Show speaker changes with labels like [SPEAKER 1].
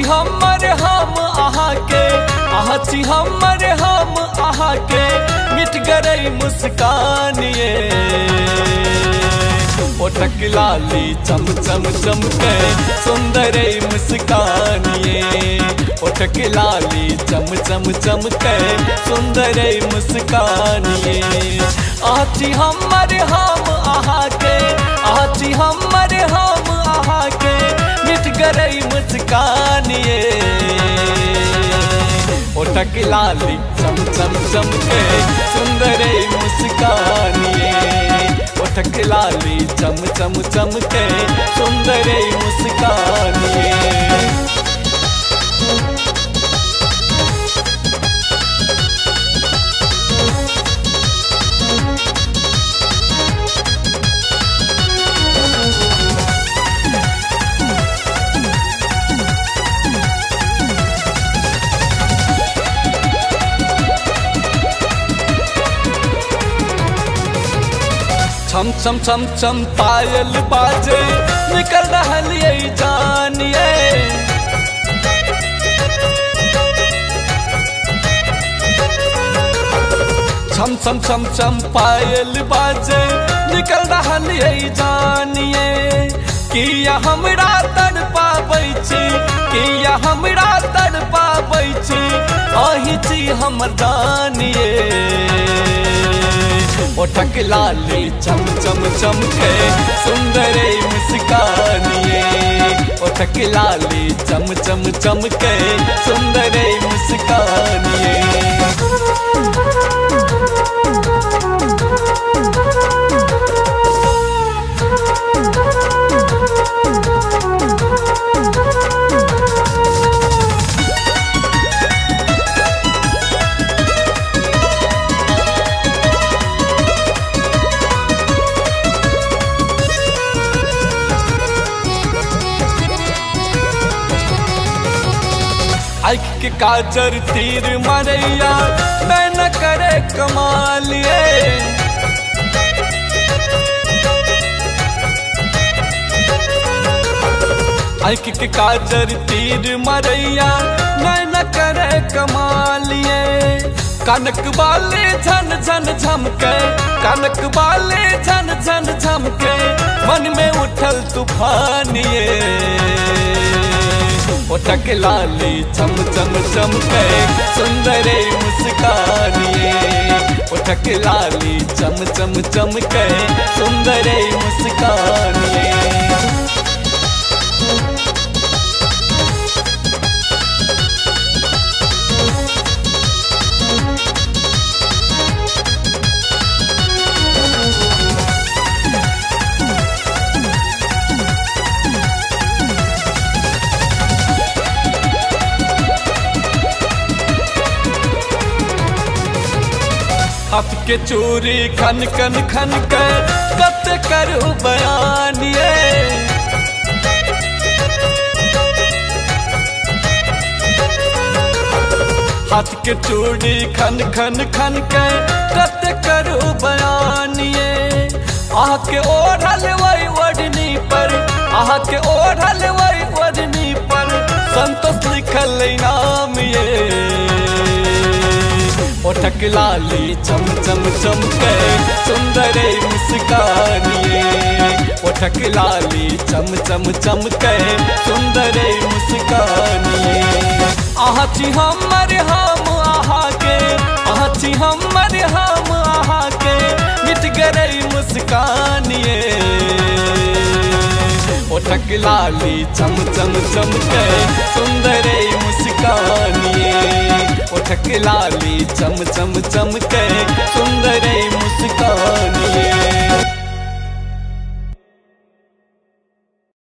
[SPEAKER 1] हमर हम आहा के, आहा छी हमर हम आहा के, मिट गई मुस्कान ये। ओठक लाली चम चम चमके सुंदर मुस्कान ये। ओठक लाली चम चम चमके सुंदर मुस्कान ये। आची हमर हम आहा के, आची हमर हम आहा के, मिट गई मुस्कान ये। ओठक लाली चम चम चमके सुंदर मुस्कान ये। ओठक लाली चम चम चमके सुंदर मुस्कान ये। छम छम छम छम पायल बाजे निकल रहलिए जानिए। छम छम छम छम पायल बाजे निकल रहलिए जानिए। किया हमरा तड़ पाबै छी, किया हमरा तड़ पाबै छी, अहि छी हमर जानिए। ओठक लाली चम चम चमके सुंदर मुस्कान ये। ओठक लाली चम चम चमके सुंदर मुस्कान ये। आँख के काजर तीर मारैया मैं न करे कमाल ये। आँख के काजर तीर मारैया मैं न करे कमाल ये। कनक बाले झन झन झमके, कनक बाले झन झन झमके, मन में उठल तूफान ये। ओठक लाली चम चम चमके सुंदर मुस्कान ये। ओठक लाली चम चम चमके सुंदर मुस्कान ये। हाथ के चूरी खन खन खन के कत करू बयान ये। हाथ के चूड़ी खन खन खन के कत करू बयान ये। आह के ओढ़ल वही ओढ़नी पर, आह के ओढ़ल वही ओढ़नी पर, संतोष लिखल नाम ये। ओठक लाली चम चम चमके सुंदर मुस्कान ये। ओठक लाली चम चम चमके सुंदर मुस्कान ये। आहा छी हमर हम आहा के, आहा छी हमर हम आहा के, मिट गई मुस्कान ये। ओठक लाली चम चम चमके सुंदर मुस्कान ये। ओठक लाली चम चम चमके सुंदर मुस्कान ये।